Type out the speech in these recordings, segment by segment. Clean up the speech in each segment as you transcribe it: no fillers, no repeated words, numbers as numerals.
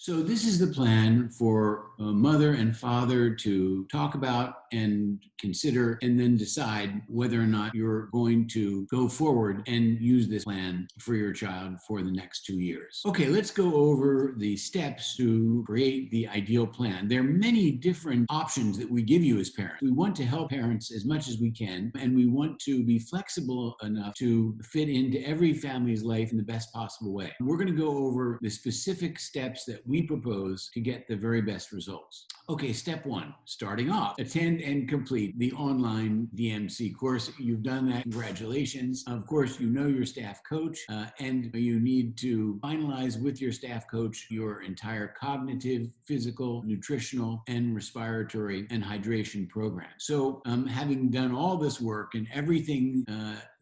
So this is the plan for a mother and father to talk about and consider and then decide whether or not you're going to go forward and use this plan for your child for the next 2 years. Okay, let's go over the steps to create the ideal plan. There are many different options that we give you as parents. We want to help parents as much as we can, and we want to be flexible enough to fit into every family's life in the best possible way. We're going to go over the specific steps that we propose to get the very best results. Okay, step one, starting off, attend and complete the online DMC course. You've done that, congratulations. Of course, you know your staff coach, and you need to finalize with your staff coach your entire cognitive, physical, nutritional, and respiratory and hydration program. So having done all this work and everything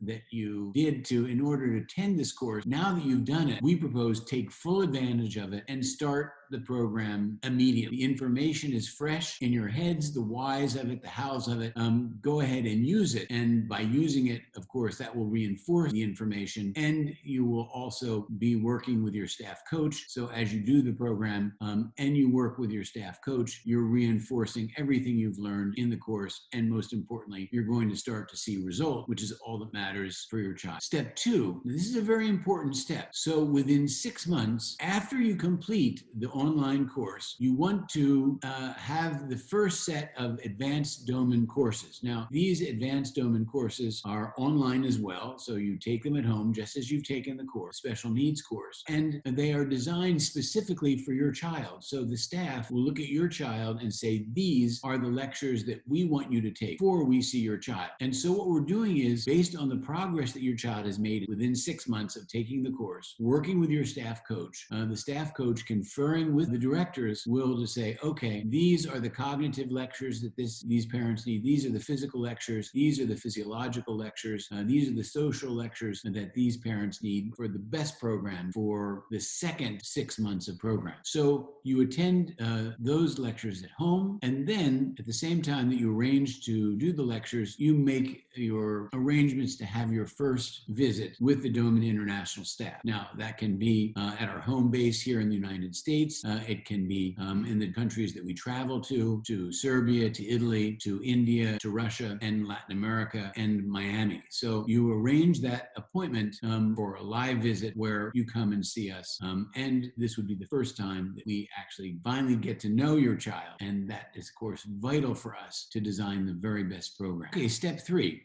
that you did in order to attend this course, now that you've done it, we propose take full advantage of it and start the program immediately. The information is fresh in your heads, the whys of it, the hows of it. Go ahead and use it. And by using it, of course, that will reinforce the information, and you will also be working with your staff coach. So as you do the program and you work with your staff coach, you're reinforcing everything you've learned in the course. And most importantly, you're going to start to see results, which is all that matters for your child. Step two, this is a very important step. So within 6 months after you complete the online course, you want to have the first set of Advanced Doman courses. Now, these Advanced Doman courses are online as well, so you take them at home just as you've taken the course, special needs course, and they are designed specifically for your child. So the staff will look at your child and say, these are the lectures that we want you to take before we see your child. And so what we're doing is, based on the progress that your child has made within 6 months of taking the course, working with your staff coach, the staff coach conferring with the directors will just say, okay, these are the cognitive lectures that these parents need. These are the physical lectures. These are the physiological lectures. These are the social lectures that these parents need for the best program for the second 6 months of program. So you attend those lectures at home, and then at the same time that you arrange to do the lectures, you make your arrangements to have your first visit with the Doman International staff. Now, that can be at our home base here in the United States. It can be in the countries that we travel to Serbia, to Italy, to India, to Russia, and Latin America, and Miami. So you arrange that appointment for a live visit where you come and see us. And this would be the first time that we actually finally get to know your child. And that is, of course, vital for us to design the very best program. Okay, step three,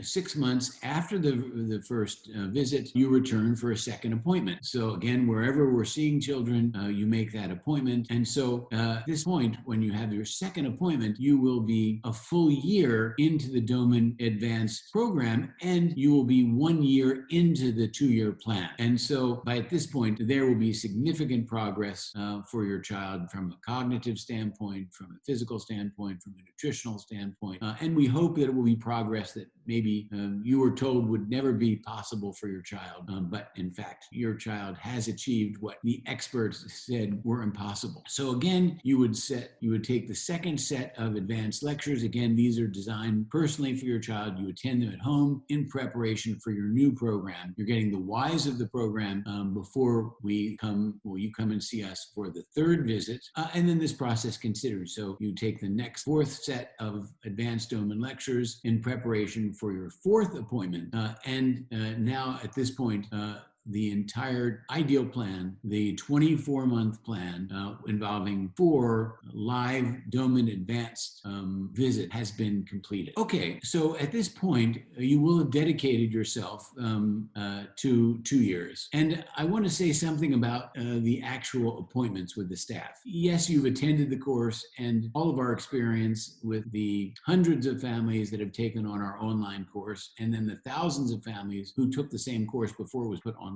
6 months after the first visit, you return for a second appointment. So again, wherever we're seeing children, you make that appointment. And so at this point, when you have your second appointment, you will be a full year into the Doman Advanced program, and you will be 1 year into the 2-year plan. And so at this point, there will be significant progress for your child from a cognitive standpoint, from a physical standpoint, from a nutritional standpoint. And we hope that it will be progress that maybe you were told would never be possible for your child. But in fact, your child has achieved what the experts said were impossible. So again, you would take the second set of advanced lectures. Again, these are designed personally for your child. You attend them at home in preparation for your new program. You're getting the whys of the program before you come and see us for the third visit. And then this process continues. So you take the next fourth set of Advanced Doman lectures in preparation for your fourth appointment. And now at this point, the entire ideal plan, the 24-month plan involving 4 live Doman Advanced visit has been completed. Okay, so at this point, you will have dedicated yourself to 2 years. And I want to say something about the actual appointments with the staff. Yes, you've attended the course, and all of our experience with the hundreds of families that have taken on our online course, and then the thousands of families who took the same course before it was put online,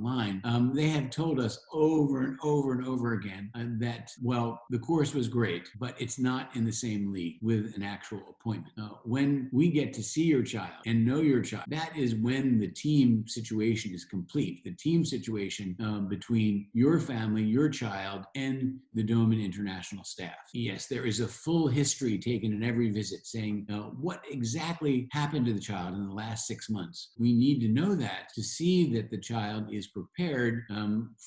they have told us over and over and over again that, well, the course was great, but it's not in the same league with an actual appointment. When we get to see your child and know your child, that is when the team situation is complete. The team situation between your family, your child, and the Doman International staff. Yes, there is a full history taken in every visit saying what exactly happened to the child in the last 6 months. We need to know that to see that the child is prepared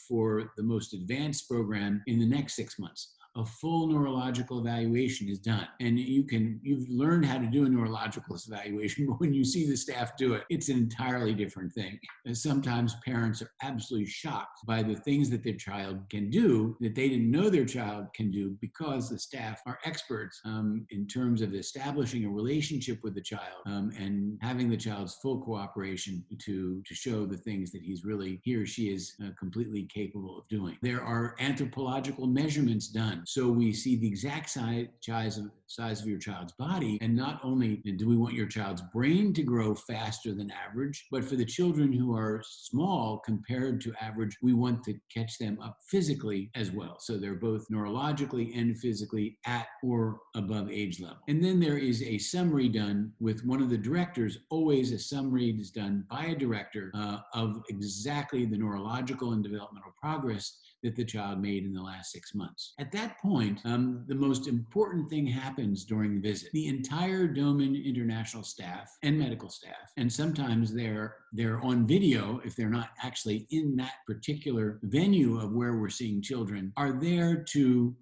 for the most advanced program in the next 6 months. A full neurological evaluation is done. And you've learned how to do a neurological evaluation, but when you see the staff do it, it's an entirely different thing. And sometimes parents are absolutely shocked by the things that their child can do that they didn't know their child can do, because the staff are experts in terms of establishing a relationship with the child and having the child's full cooperation to show the things that he or she is completely capable of doing. There are anthropological measurements done. So we see the exact size of your child's body. And not only do we want your child's brain to grow faster than average, but for the children who are small compared to average, we want to catch them up physically as well. So they're both neurologically and physically at or above age level. And then there is a summary done with one of the directors. Always a summary is done by a director of exactly the neurological and developmental progress that the child made in the last 6 months. At that point, the most important thing happens during the visit. The entire Doman International staff and medical staff, and sometimes they're on video if they're not actually in that particular venue of where we're seeing children, are there to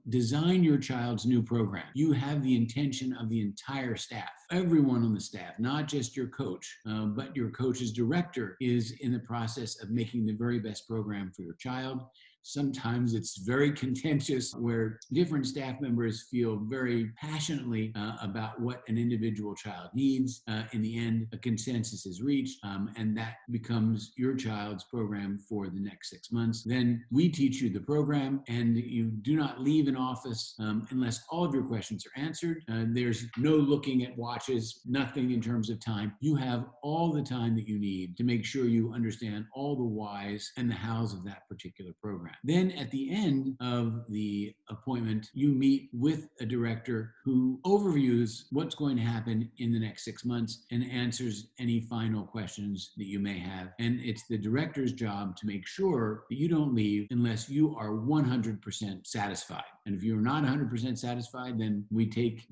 design your child's new program. You have the intention of the entire staff, everyone on the staff, not just your coach, but your coach's director is in the process of making the very best program for your child. Sometimes it's very contentious where different staff members feel very passionately about what an individual child needs. In the end, a consensus is reached, and that becomes your child's program for the next 6 months. Then we teach you the program, and you do not leave an office unless all of your questions are answered. There's no looking at watches, nothing in terms of time. You have all the time that you need to make sure you understand all the whys and the hows of that particular program. Then at the end of the appointment, you meet with a director who overviews what's going to happen in the next 6 months and answers any final questions that you may have. And it's the director's job to make sure that you don't leave unless you are 100% satisfied. And if you're not 100% satisfied, then we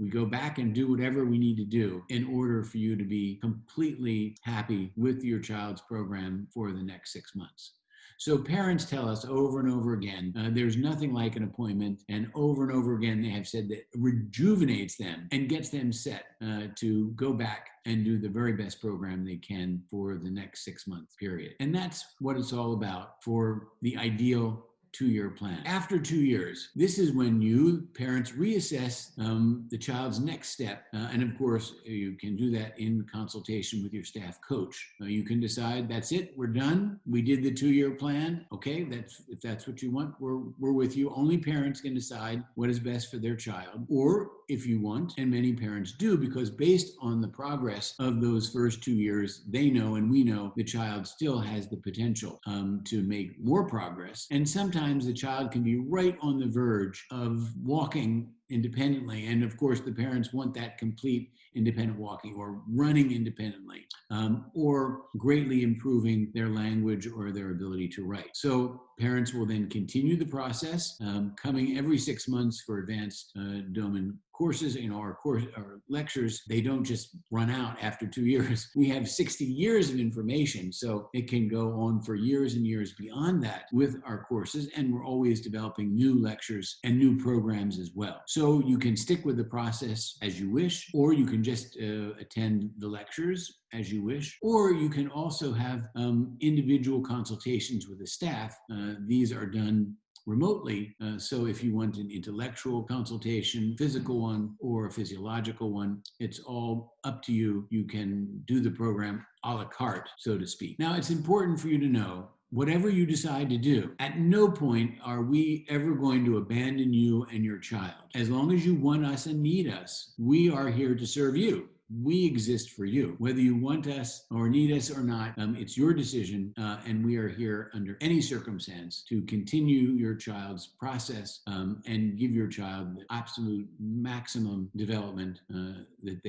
go back and do whatever we need to do in order for you to be completely happy with your child's program for the next 6 months. So parents tell us over and over again, there's nothing like an appointment. And over again, they have said that rejuvenates them and gets them set to go back and do the very best program they can for the next 6-month period. And that's what it's all about for the ideal 2-year plan. After 2 years, this is when you, parents, reassess the child's next step. And of course, you can do that in consultation with your staff coach. You can decide, that's it, we're done. We did the 2-year plan. Okay, if that's what you want, we're with you. Only parents can decide what is best for their child. Or if you want, and many parents do, because based on the progress of those first 2 years, they know and we know the child still has the potential to make more progress. And sometimes the child can be right on the verge of walking independently. And of course, the parents want that complete independent walking or running independently, or greatly improving their language or their ability to write. So parents will then continue the process, coming every 6 months for advanced Doman courses. Our lectures, they don't just run out after 2 years. We have 60 years of information, so it can go on for years and years beyond that with our courses, and we're always developing new lectures and new programs as well. So you can stick with the process as you wish, or you can just attend the lectures as you wish, or you can also have individual consultations with the staff. These are done remotely. So if you want an intellectual consultation, physical one, or a physiological one, it's all up to you. You can do the program a la carte, so to speak. Now, it's important for you to know, whatever you decide to do, at no point are we ever going to abandon you and your child. As long as you want us and need us, we are here to serve you. We exist for you. Whether you want us or need us or not, it's your decision, and we are here under any circumstance to continue your child's process and give your child the absolute maximum development that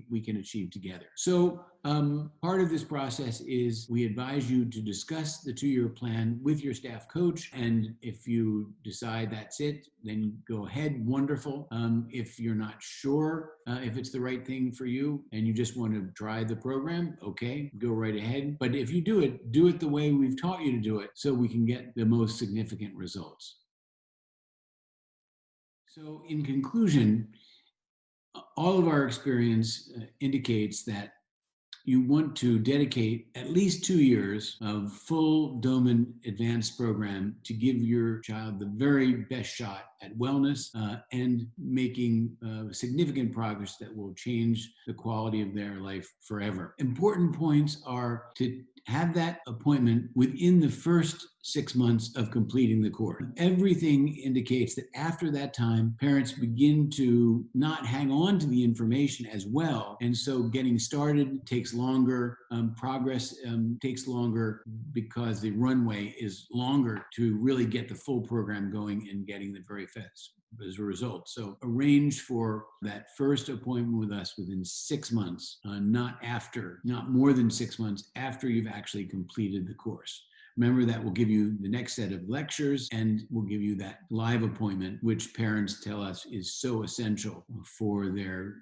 we can achieve together. So Part of this process is we advise you to discuss the 2-year plan with your staff coach. And if you decide that's it, then go ahead. Wonderful. If you're not sure if it's the right thing for you and you just want to try the program, okay, go right ahead. But if you do it the way we've taught you to do it so we can get the most significant results. So in conclusion, all of our experience indicates that you want to dedicate at least 2 years of full Doman advanced program to give your child the very best shot at wellness and making significant progress that will change the quality of their life forever. Important points are to have that appointment within the first 6 months of completing the course. Everything indicates that after that time, parents begin to not hang on to the information as well. And so getting started takes longer, progress takes longer because the runway is longer to really get the full program going and getting the very fast as a result. So arrange for that first appointment with us within 6 months, not more than 6 months after you've actually completed the course. Remember, that will give you the next set of lectures and will give you that live appointment, which parents tell us is so essential for their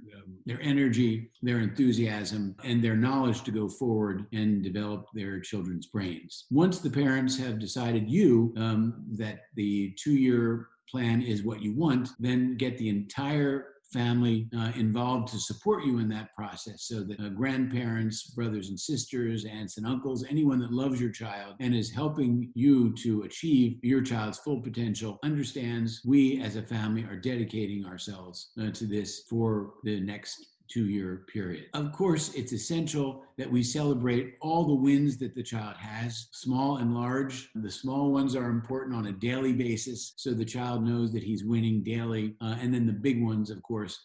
energy, their enthusiasm, and their knowledge to go forward and develop their children's brains. Once the parents have decided that the 2-year plan is what you want, then get the entire family involved to support you in that process, so that grandparents, brothers and sisters, aunts and uncles, anyone that loves your child and is helping you to achieve your child's full potential, understands we as a family are dedicating ourselves to this for the next 2-year period. Of course, it's essential that we celebrate all the wins that the child has, small and large. The small ones are important on a daily basis, so the child knows that he's winning daily. And then the big ones, of course,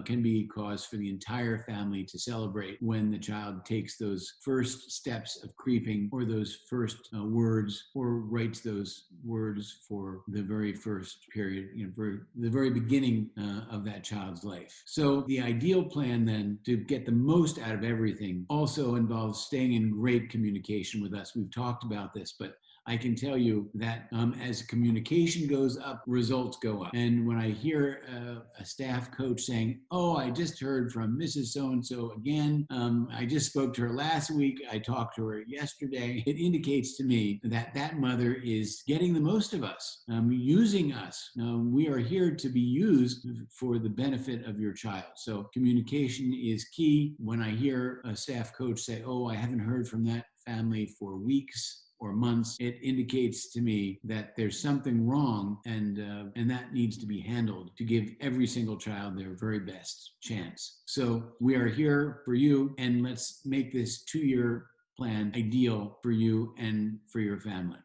can be cause for the entire family to celebrate when the child takes those first steps of creeping, or those first words, or writes those words for the very first period, the very beginning of that child's life. So the ideal plan then to get the most out of everything also involves staying in great communication with us. We've talked about this, but I can tell you that as communication goes up, results go up. And when I hear a staff coach saying, "Oh, I just heard from Mrs. So-and-so again. I just spoke to her last week. I talked to her yesterday," it indicates to me that that mother is getting the most of us, using us. We are here to be used for the benefit of your child. So communication is key. When I hear a staff coach say, "Oh, I haven't heard from that family for weeks or months," it indicates to me that there's something wrong, and that needs to be handled to give every single child their very best chance. So we are here for you, and let's make this 2-year plan ideal for you and for your family.